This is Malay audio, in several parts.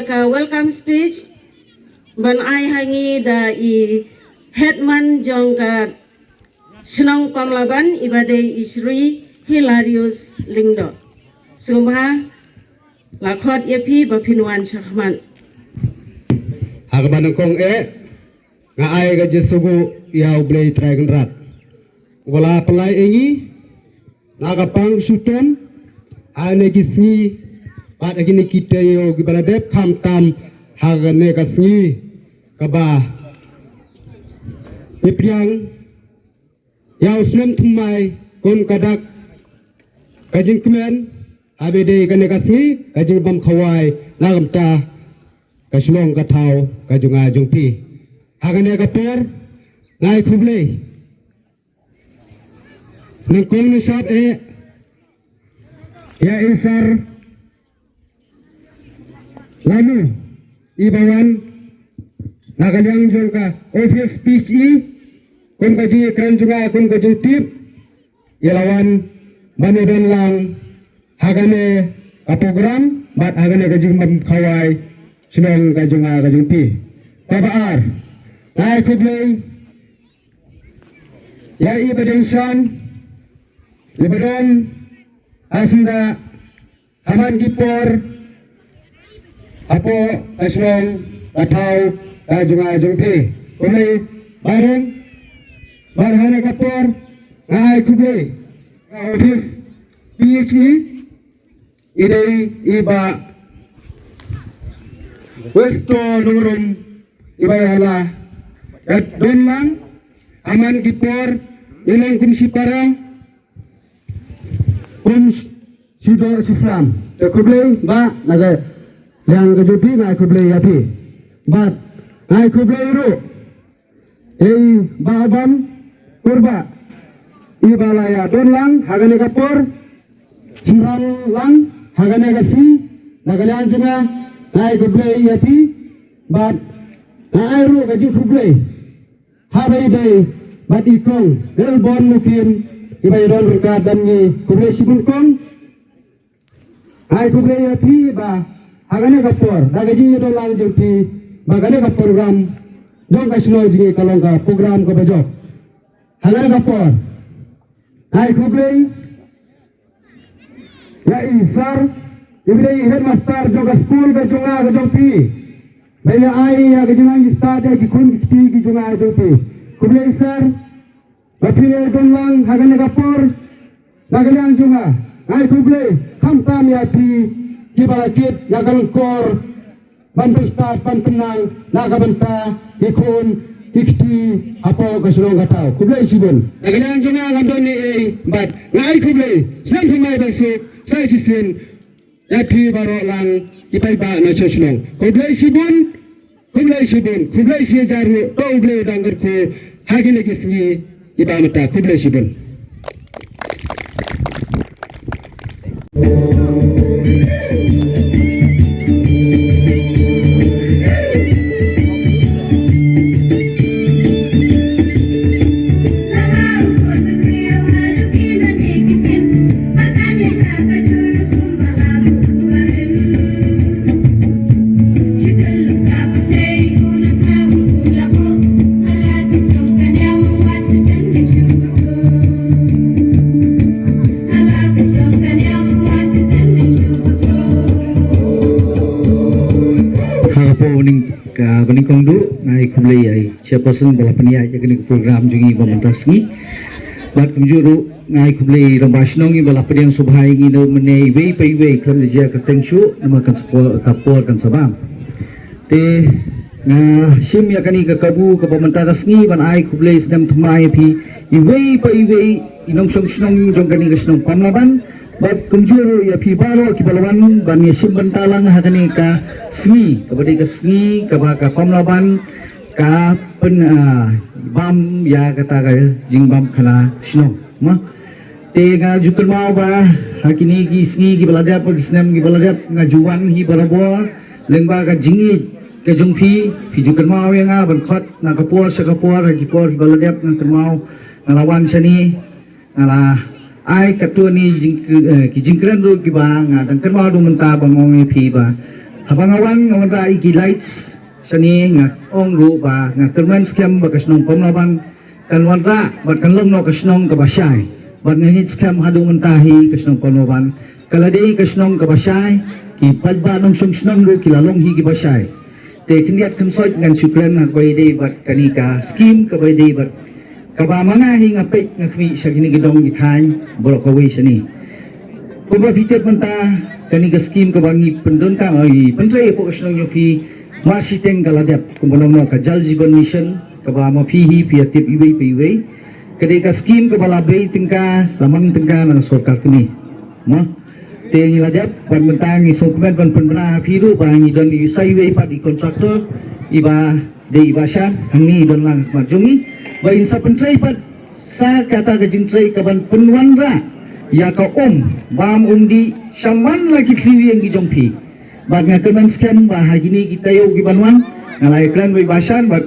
ka welcome speech ban ai hangi da I headman jong ka Senang Pamlaban ibadai Isri Hilarius Lingdo. Sumha lakot yapi bapinuan syahman. Hagaban kong nga ay ga jesugu yaw blay dragon rat. Wala pelai engi nagapang syuton ane gisni pat agini kita yo gibaladep kam tam hagane kasni kaba ipriang yaw snem tumai kon kadak kajing kemen abede kane kasni kajing bam khawai nagamta kaslong katau kajunga jungpi hagane kaper ngai khuble nangkong nisab ya isar lamu ibawan nagalyang jongka office speech kun kaji kran juga kun kaji tip ilawan banedon lang hagane program bat hagane kaji kawai senang kajunga kajungpi tabaar nai kublay ya ibadengsan ibadon asinda aman gipor apo kaslong atau kajunga kajungpi kumay bareng barhane kapor ngai kublay office PhD idei iba westo nurum ibayala at doon lang aman gipor ilang kumsi parang sido Islam te kublay ba naga yang kejupi ngai kublay yapi bat ngai kublay ru babam kurba ibalaya doon lang hagane kapor siram lang hagane kasi nagalaan juga ngai kublay yapi bat ngai ru kaji kublay habai day bat ikong bon mungkin ibayron rekadan ni kublay sibun kong ngai kublay yapi ba hagane kapor nagaji doon lang jumpi bagane ka program dong kasno jige kalong ka program ko bajok hagane kapor ngai kublay ya isar ibray headmaster joga school ka junga ka jongpi baya ai ya junga start ki kun ki ki junga jongpi kublay sir bapire don lang hagane kapor nagalang junga ngai kublay kam tam ya pi ki balakit yagal kor bantu start pantenang nagabanta ikun ikti apo kasulong katao kublay sibon nagalang junga ngandon ni bat ngai kublay senang tumay basip saya sisin yapi baro lang ipai ba na choslong kublay sibon kublay si jaru to kublay dangar ko hagile gisni ibamata kublay sibon Kening kongdu ngai kublay ai chairperson bala pania yakni program jungi bamantasngi bat kumjuru ngai kublay rambashnongi bala paniang subhai ngi no mene wei pai wei kam dia ka tengshu nama kan kapor kan sabam te na shim yakani ka kabu ka bamantasngi ban ai kublay sedam thmai phi I wei pai wei inong song jongkani ka snong pamlaban bat kumjuru ya phi balo ki balawan ban yesim bantalang hakani ka sni kabadi ka sni ka pamlaban ka pen bam ya kata ka jingbam khana sno ma te ga jukul mau ba hakini ki sni ki baladap gisnam ki baladap ngajuan hi barabor lengba ka jingi ke jungphi phi jukul mau ya nga ban khot na kapor sa kapor ki por ki baladap nga mau ngalawan sani ngala ai katua ni ki jingkran ru ki ba nga dang kan mau du menta ba ngong phi ba habangawan ngawan ra iki lights sani nga ong ru ba nga kerman scam ba kasnong pamlaban kan wanra bat kan long no kasnong kabasyay bat ngit scam hadu mentahi kasnong pamlaban kalade kasnong kabasyay ki padba nong sungsnong ru kilalong hi kibasyay te kiniat kamsot ngan syukran na kabayde bat kanika scheme kabayde bat kaba mga hingapit nga kami sa ginigidong itay borok away sani kuba bitet menta kanika scheme kabangi pendon ka ay pensay po kasnong yung fi masiteng galadep kumbalong no ka jal jiban mission kaba mapihi piatip iway kadika scheme kabalabay tingka lamang tingka ng sarkar kami mo Tengi ladap ban mentang isukumen ban penbena piru bang idon di highway pat di kontraktor iba de ibasya hangi don lang majungi ba insa pensai pat sa kata kajintsai kaban penwanra ya ka bam di saman lagi kliwi yang gijongpi bat ngakeman scam ba hagini kita yo gibanwan ngalai klan bai basan bat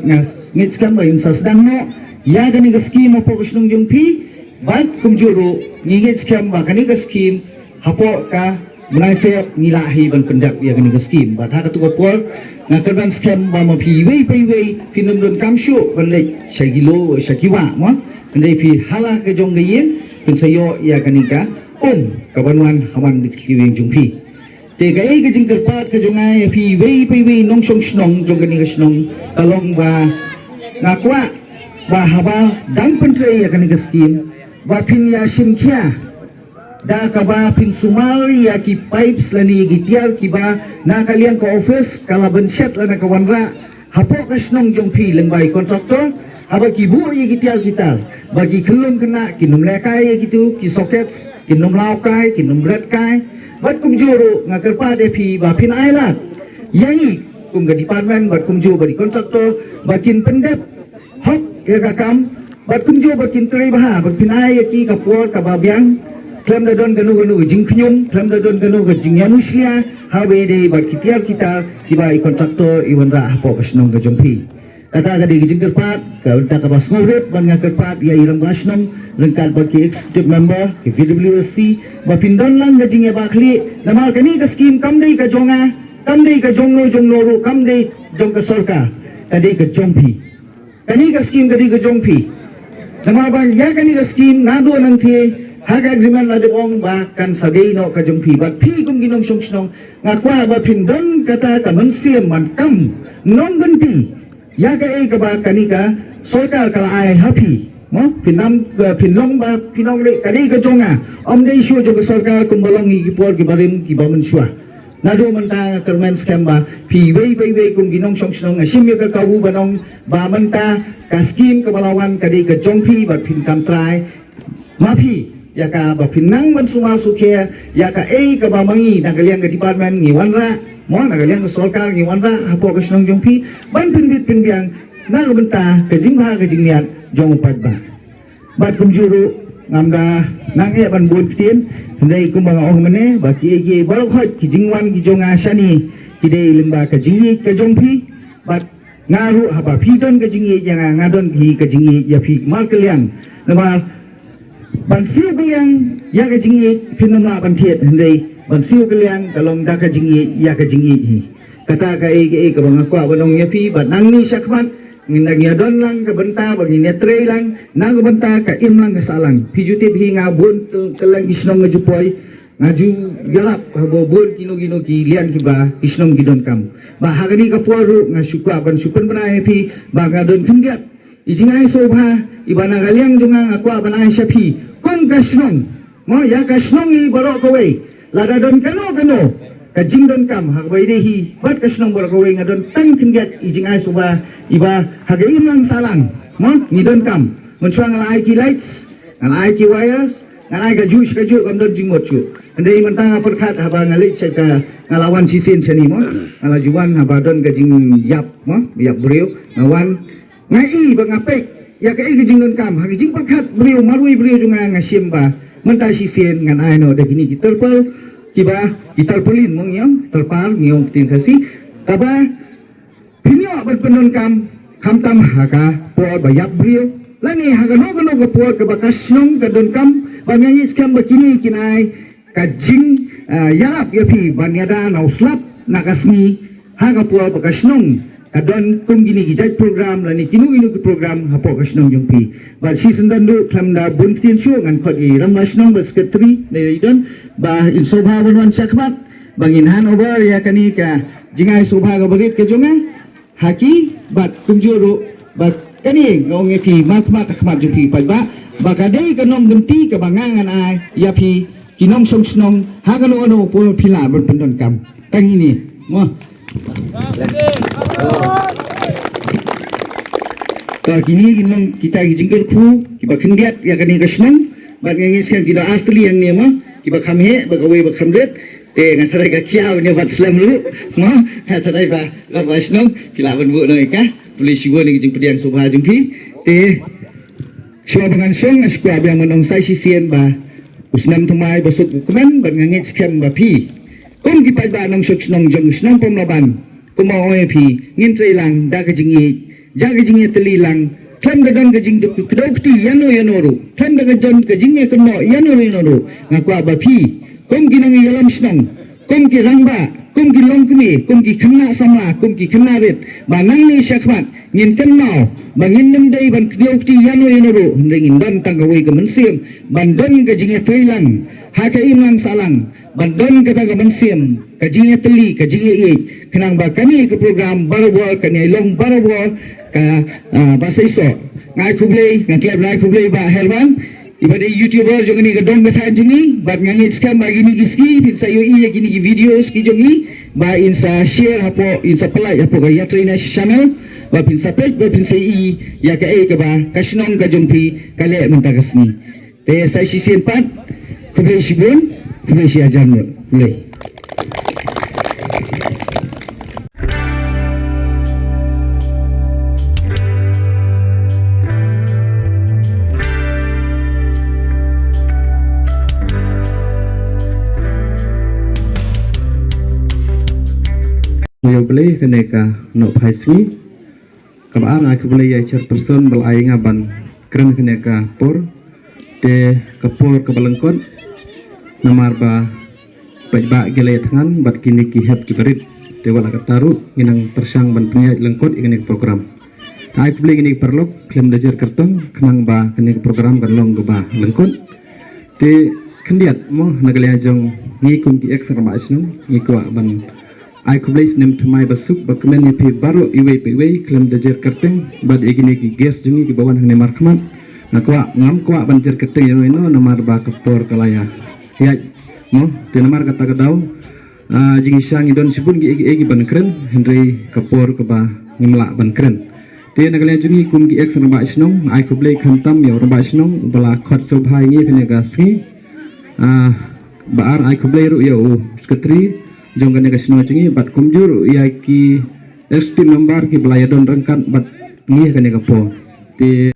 ngit scam ba insa sedang no ya gani ka scheme po kusnung jongpi bat kumjuru ngit scam ba kani ka scheme hapo ka menai ngilahi ban pendak ya kini ke scheme bat ha ka tu por na kerban scam ba ma pi wei pinum don kamshu ban le shagilo shakiwa mo kendai pi hala ke jong gayen pensayo ya kani ka kabanwan hawan di kliwing jungpi te ga e ke jingker pat ke jongai pi wei nong song snong jong kani ke snong talong ba ngakwa ba haba dang pensai ya kani ke scheme ba pin ya simkhia da kaba pin sumari ya ki pipes lani gitiar kiba na kalian ka office kala benset lana kawanra hapo kasnong jongpi lengbai kontraktor haba ki bu ye gitiar gitar bagi kelun kena kinum lekai gitu ki sockets kinum laukai kinum red kai bat kum juru ngakerpa depi ba pin ailat yangi kum ga department bat kum juru bagi kontraktor bakin pendep hok ya kakam bat kum juru bakin trai bah bat pin ai ki kapor kababyang Klaim dadon ganu jing knyum, klaim dadon ganu jing yamuslia, habe de bar kitiar kita kiba i kontraktor i wanra hapo kasnong ka jongpi. Kata ka di jing kerpat, ka unta ka bas ngorep ban nga kerpat ya ilang kasnong lengkap bagi executive member ki VWSC ba pindon lang ka jing ya bakli namal kani ka scheme kamdei ka jonga, kamdei ka jongno ru, kamdei jong ka sarkar, kadi ka jongpi. Kani ka scheme kadi ka jongpi. Namal ban ya kani ka scheme nado nang tie haga agreement la debong ba kan sagay no ka jongpi bat pi kum ginom sungsnong ngakwa ba pindon kata ka mansiem man kam nong ganti ya ka e ka ba kanika sarkar kala ai happy mo pinam pinlong ba pinong le kadi ka jonga dei shu jo sarkar kum balong gi por gi barim gi ba manswa nado manta kermen scam ba pi wei kum ginom sungsnong asim ya ka kawu banong ba manta ka scheme ka balawan kadi ka jongpi bat pin kam try mapi ya ka ba pinang ban suma sukhe ya ka ka ba mangi na kalian ka department ngi wanra mo na kalian ka sarkar ngi wanra hapo ka snong jongpi ban pinbit pinbiang na ka benta ka jingha ka jingniat jong padba bat kum juru ngamda nang ban bun tien ndai kum bang ong mene ba ki barok hot ki jingwan ki jong asani ki dei limba ka jingi ka jongpi bat ngaru haba pidon ka jingi yang ngadon hi ka jingi ya pi mar kalian nama ban siu kaliang ya ka jingi pinam na ban thiet handai ban siu kaliang kalong da ka jingi ya ka jingi hi kata ka ka bang akwa banong ya pi bat nang ni sakmat ngindag ya don lang ka benta bagi netre lang nang benta ka im lang ka salang pijutip hi nga bun to kalang isnong nga jupoy ngaju galap habo bun kino ki lian ki ba isnong gidon kam ba hagani ka poru nga syukwa ban syupen bana ya pi ba ga don kendiat ijingai sobha ibana kaliang jungang akwa bana syapi kung kasnong mo ya kasnong i barok kowe lada don kano ka jingdon kam hagbay dehi bat kasnong barok kowe ngadon tang kendiat ijingai soba iba hagaim lang salang mo ngidon kam mensuang ngalai ki lights ngalai ki wires ngalai ka juice ka ju kam don jingmot chu andai mentang perkhat haba ngalit ka ngalawan sisen seni mo ngalajuan haba don ka jing yap mo yap breu ngawan ngai bang apek ya ka e jingdon kam ha jing perkhat breu marui breu junga ngasim ba menta sisen ngan ai no da gini gitarpal kiba gitarpalin mong yang terpal ngiyong tin kasi taba pinyo berpenon kam tam haka por bayap breu lani haka no ka por ka bakasnong ka don kam banyanyi skam bakini kinai ka jing yap yapi banyada na uslap nakasmi hagapua bakasnong kadon kum gini gijat program lani kinu ke program hapo kasnong jongpi ba si sendandu klamda buntin shu ngan khot i ramasnong ba secretary ne idon ba in sobha bonwan sakmat bangin han over ya kani ka jingai sobha ga bagit ke jonga haki bat kumjuru bat kani ngong pi makma takmat jongpi ba kadai kanong genti ka bangangan ai ya pi kinong songsnong hagano ano po pila berpendon kam tang ini mo kini kinong kita jingkel ku kiba kendiat ya kani kasnong bagai ngiskan kita afterli yang ni mo kiba kami bagawai bakamdet ngan sarai ka kiau ni bat slam lu mo ngan sarai ba kasnong kila benbu noi ka polisi go ni jing pediang subha jingpi Sua bangan song askua biang menong sai sisien ba usnam tumai basuk kumen ban ngangit skem ba pi kum ki pai ba nong sok snong jong snong pom laban kuma oi pi ngin trai lang da ka jingi jaga jingi telilang klam ga don ga jing duk kdokti yano ru klam ga jon ga jingi kono yano ru ngakwa ba pi kum ki nang yalam snong kum ki rangba kum ki longkmi kum ki khamna sama kum ki khamna ret ba nang ni syakmat ngin kan mau bangin nem dai ban kdokti yano ru ringin dan tangawai ka mensim ban don ga jingi telilang ha ka imlang salang bandon kata ka mensim ka jingi teli ka jingi kenang ba kani ke program barabol kani long barabol ka bahasa iso ngai kublei ngaklab lai kublei ba herban ibade youtuber jong ni gadong gathan jingi bat ngangit skam bagi ni giski pin sayo iya gini gi videos ki jongi ba insa share hapo insa pelai hapo ga yatrina channel ba pin sa page ba pin sai i ya ka e ka ba kasnong ka jongpi kale mentagasni te sai sisien pat kublei shibun kublei shi ajan kublei Yo beli keneka no paismi kabaan aku beli ya chairperson belai ngaban keren keneka por de kapor kabalengkot namar ba ba gele tangan bat kini ki het kibarit de wala kataru nginang persang ban punya lengkot ingin program aku beli ini perlok klaim dajar kertong kenang ba kini program kan long ba lengkot de kendiat mo nagalya jong ngikum ki ekstra ma asnung ngikwa ban ai kubleis nem tumai basuk bakmen ni pe baru iwe klaim dajer kerteng bad egini ki gas jungi ki bawan hane markmat nakwa ngam kwa banjer kerteng yo ino namar ba kapor kalaya ya mo te namar kata kadau jingi sang idon sibun gi egi ban kren henry kapor ka ba ngimla ban kren te nagalya jungi kum ki eks ramba isnong ai kublei khantam yo ramba isnong bala khot sobhai ngi kene gasgi baar ai kublei ru yo sekretari jongkan yang kasih nojungi bat kumjur ya ki SP member ki belayadon rengkat bat ngih kan yang kapo ti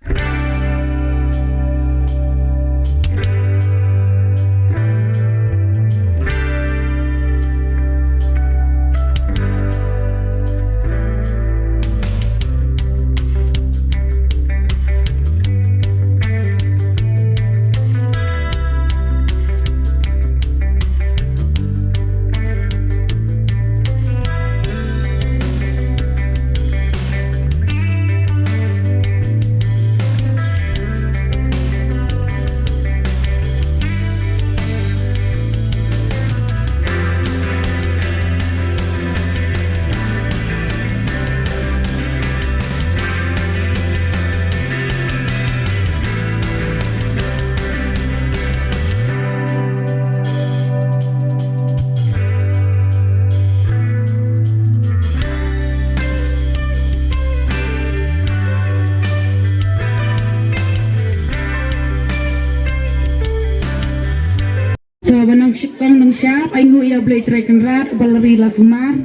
Banang kong nang siya paingu ia blay trekan rat baleri lasmar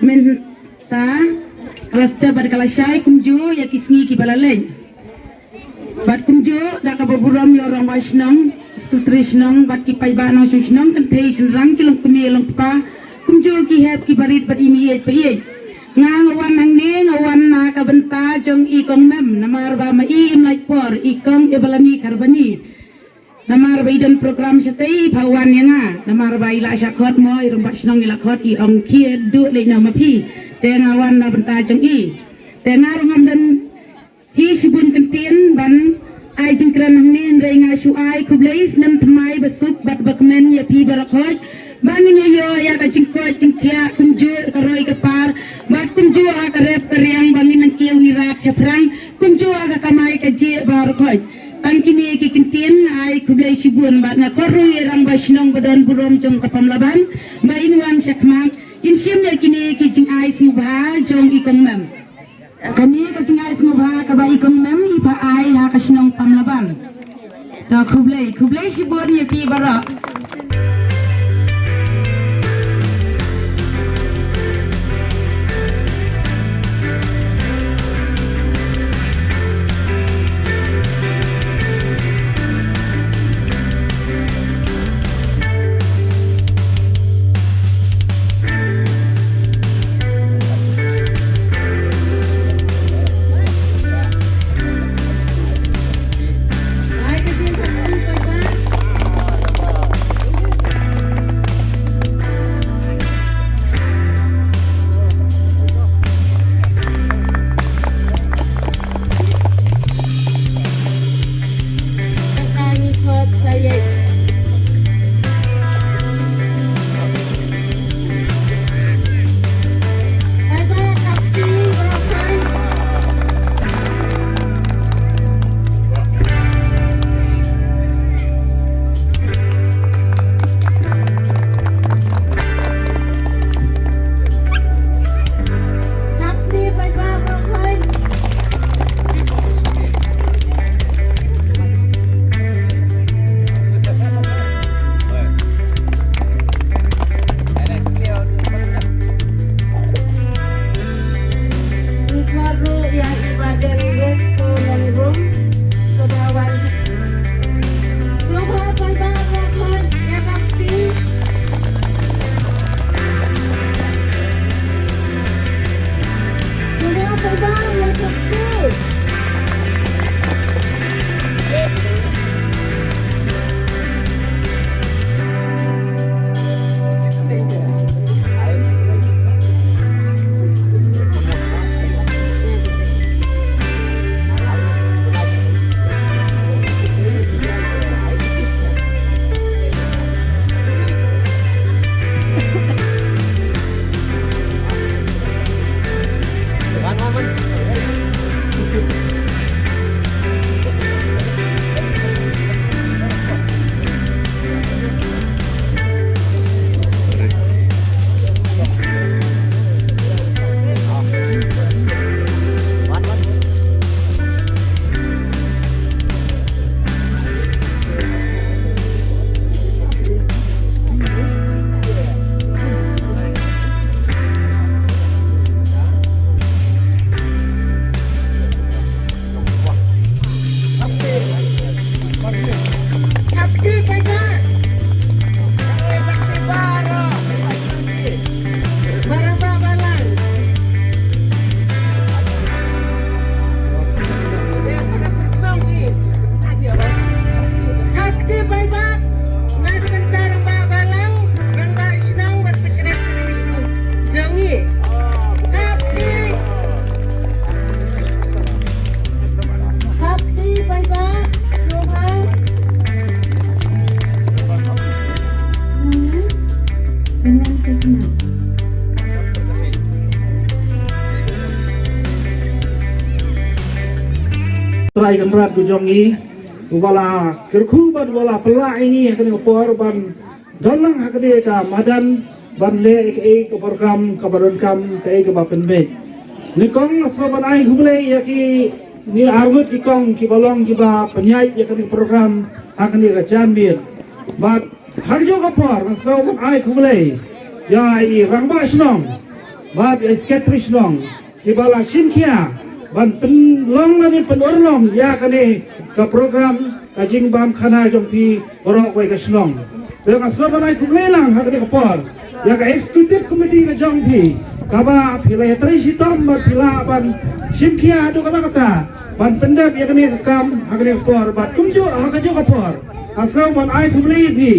menta alas tabar kalasay kumju ya kisngi ki balalay bat kumju da ka baburam yo rong wasnong stutrisnong bat ki pai ba no susnong kan thei rang ki long kumilong pa kumju ki het ki barit bat imi pa ye ngawan nang ne ngawan na ka benta jong i kong mem namar ba ma i nai por i kong e balami karbani Namar baidan program setai pawan yang namar bai la syakot moi rumbat senong ila khot I ong kia du le nama pi tengawan na benta jeng I tengar ngam dan hi sibun kentien ban ai jeng kran nin renga su ai kublais nam tmai besuk bat bakmen ya pi barakot bangin yo ya ka jingko jingkia kunju karoi kepar bat kunju ka rep keriang bangin nang kieu hirat chaprang kunju ka kamai ka je barakot ang kini kikintien ay kublay sibun bat na korui rang basnong badan burom jong kapamlaban mainuang syakmak insyam ya kini kijing ay singubha jong ikong mem kami kijing ay singubha kaba ikong mem ipa ay hakasnong pamlaban ta kublay sibun ya pi barak Try kan rat kujongi wala kirku ban wala pela ini akan ngopor ban dalang hakade ka madan ban le ke program kabaron kam ke bapen be ni kong asro ban ai huble ya ki ni argut ki kong ki balong ki ba penyai ya kan program akan ka jambir bat harjo kapor asro ban ai huble ya I rangba snong bat skatrish nong ki bala shinkia ban penlong nani penorlong ya kani ke program kajing bam khana jompi borok wai kasnong dengan sabanai kumlelang hakani kapor ya ka executive committee na jompi kaba pila ya tri sitom ba pila ban simkia adu kata kata ban pendap ya kini kam hakani por bat kumju hakajo kapor asal ban ai kubli di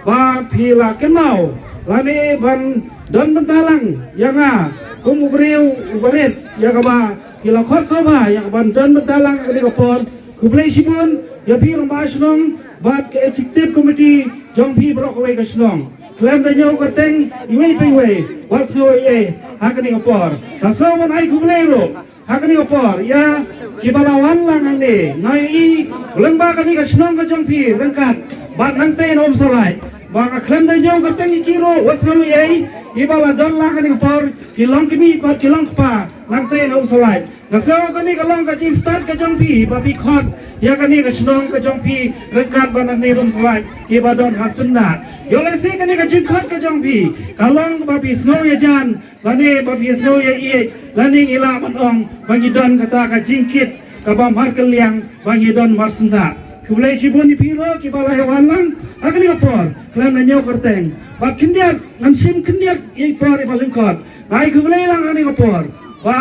ba pila kenau lani ban don bentalang yang kumubrew ubaret ya kaba pila khot soba ya ban don bentalang hakani kapor kubli sibun ya pi rombasnong bat ke executive committee jong pi brokwe kasnong klaim da nyau kateng iwe piwe wasno ye hakani kapor asal ban ai kubli ro hakani kapor ya kibalawan lang ane nai i lengba kani ka snong ka jong pi rengkat bat nang te nom salai ba ka khlem da jong ka teng kiro wasno ye ibala don lang kani kapor kilong kimi bat kilong pa nang te nom salai ngaso kani ka long ka jing start ka jong pi ba pi khot ya kani ka snong ka jong pi rengkat ba nang ne nom salai kibadon hasanna yole se kani ka jing khot ka jong pi kalong ba pi snow ya jan lani ba pi snow ya ie lani ila man ong bagi don kata ka jingkit ka ba mar keliang bagi don mar senda kulai sibun ni piro ki bala hewan lang akani kapor klan na nyau kerteng ba kindiak nan sim kindiak i por i balingkot bai kulai lang ani kapor ba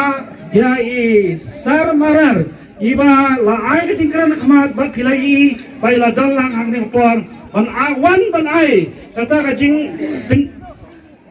ya i sar marar iba la ai ka jingkran khmat ba kilai i bai la don lang akani kapor ban awan ban ai kata ka jing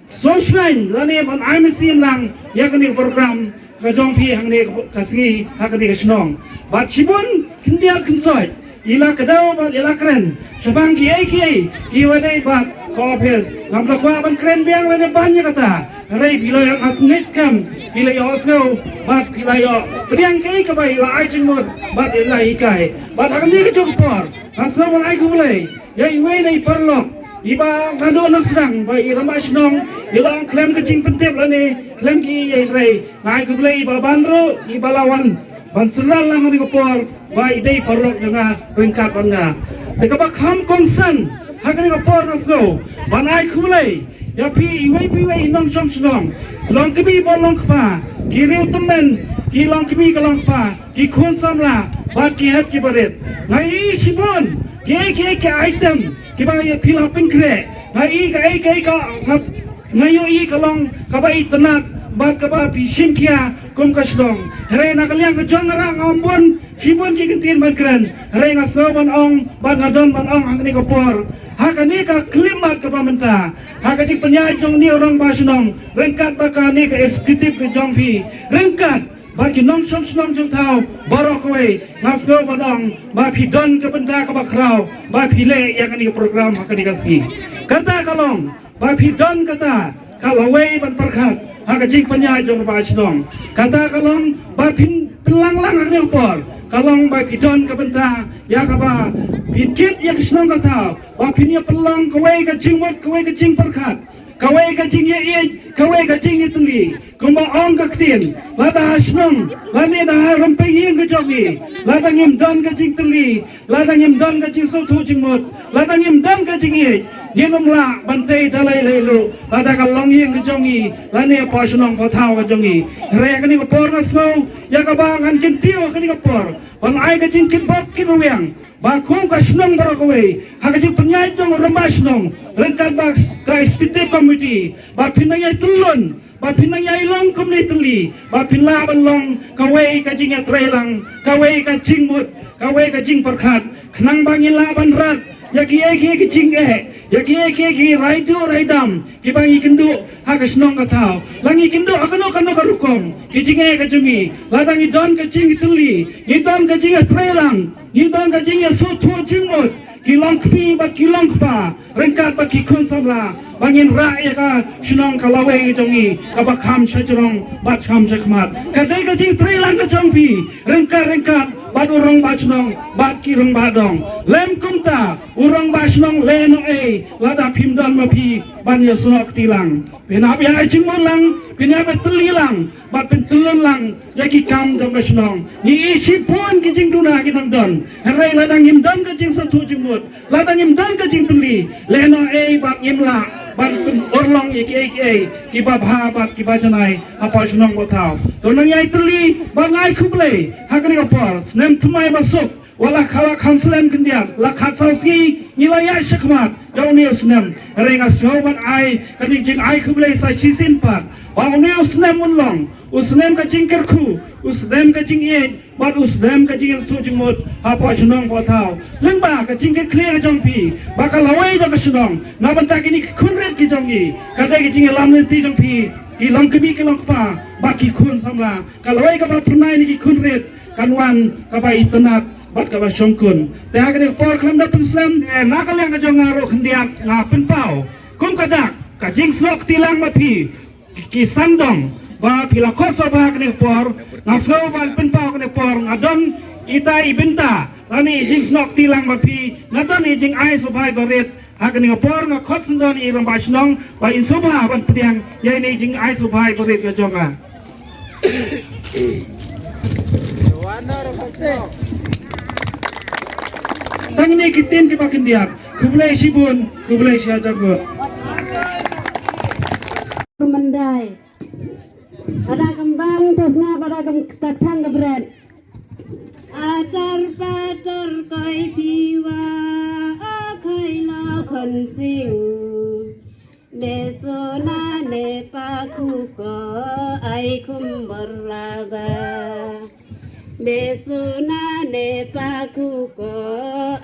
social lani ban ai mesin lang ya kani program ka jong pi hang ne kasngi hakani ka snong ba chibun kindia kinsoi ila kadau ba ila kren sabang ki ai ki wadai ba kopes ngam la kwa ban kren biang lani banyak kata rei bilo yang at next kam bila yo osno ba bila yo priang kai ka bai la ai chimot ba ila ikai ba hakani ka jong por asno ban ai ku boleh ya iwe nei perlok iba ngado nak sedang ba ila ma snong ila klaim ka jing pentep lani klaim ki ye rei nai ku boleh iba bandro iba lawan ban seral lang ni kopor ba idei parok nga ringkat banga teka ba kham konsen hakani kopor naso ban ai ku boleh ya pi iwe nong song snong long ki bi bolong pa ki riu temen ki long ki bi ka long pa ki khun samla ba ki het ki baret nai sibon ki item ki ba ye pil hapin kre nai ka ngayo i kalong ka ba itanak ba ka ba pi simkia kum ka snong re na kaliang ka jong ra ngombon sibon ki kintin ban kren re nga soban ong ba ngadon ban ong ang ni kopor hakani ka klimat ka pamenta hakati penyai jong ni orang ba snong rengkat ba ka ni ka executive ka jong pi rengkat bagi nong song jong tau barok we ngasgo badong ba pi don ka benda ka ba krau ba pi le yang ni program hakani kasi kata kalong ba pi don kata kalau we ban perkhat hakajing penyai jong ba snong kata kalong ba pin pelang-lang ni por kalong ba pi don ka benda ya ka ba pin kit ya snong kata ba pin ya pelang ka we ka jingwat ka we ka jing perkhat kawai ka jing ye kawai ka jing itli kuma ong ka tin lada hasnong lani da rompeng ing ka jogi lada ngim don ka jing tli lada ngim don ka jing so thu jing mot lada ngim don ka jing ye yenom la bantai dalai lelu lada ka long ing ka jongi lani pa snong pa thau ka jongi re ka ni ko por na so ya ka bang an kin tio ka ni ko por ban ai ka jing kin bok kin wiang ba kung ka snong baro ko we ha ka jing penyai dong rombas nong rengkat ba ka executive committee ba pinangay tulon ba pinangay long committee ba pinlaban long kaway ka jing atrelang kaway ka jing mut kaway ka jing perkhat khnang bangin laban rat yaki jing yaki raidam ki bangi kendu ha ka snong ka tau langi kendu akano ka rukom ki jing ka jungi ladangi don ka jing tuli ni don ka jing atrelang ni don ka jing so thu jing mut kilong kpi ba kilong pa rengkat ba ki khon samla bangin ra ya ka snong kalawe jongi ka ba kham chajrong ba kham chakmat ka dai ka jing trelang ka jongpi rengkat ba urong ba snong ba ki rong ba dong lem kumta urong ba snong le no e lada phim don ma phi ban yo snok tilang pinap ya jing mon lang pinap telilang ba pen telon lang ya ki kam dong ba snong ni isi pon ki jing tuna ki nang don re lada ngim don ka jing sa thu jing mut lada ngim don ka jing teli le no e ba ngim la ban orlong ki ba bha ba ki ba janai apa snong bo thau to nang yai tli ba ngai khuble hakani ko por nem thumai ba sok wala kala kanselan kendian la khatsauski nilaya shakmat jong ni usnem renga shoban ai kani jing ai khublei sa chisin pat wa ni usnem unlong usnem ka jing kerku usnem ka jing e bat usnem ka jing stu jing mot apa chunong pa thau lengba ka jing ke clear jong pi bakal lawai jong ka chunong na banta kini khunret ki jong ni ka dai ki jing lam ni ti jong pi ki long kemi ki long pa baki khun samla ka lawai ka ba punai ni ki khunret kanwan ka ba itenat bat ka ba shongkun te ha ka por klam da puslam na ka leng ka jong ngaro khendiak nga penpau kum ka dak ka jing slok tilang ma pi ki sandong ba pila khoso ba ka por ngaso ba penpau ka por ngadon ita ibenta ani jing slok tilang ma pi ngadon i jing ai so bai baret hakan nga por nga khot sendon i ram basnong ba in subha ban pdiang yai ni jing ai so bai baret ka jonga tang ni kitin ki bakin dia kublai sibun kublai sia jago Kemandai ada kembang terusnya pada tatang kebret atar patar kai piwa akai na kon sing desona ne paku ko ai kum berlaba besuna ne paku ko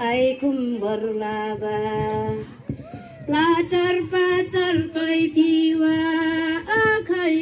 ai kum berlaba latar patar kai piwa akai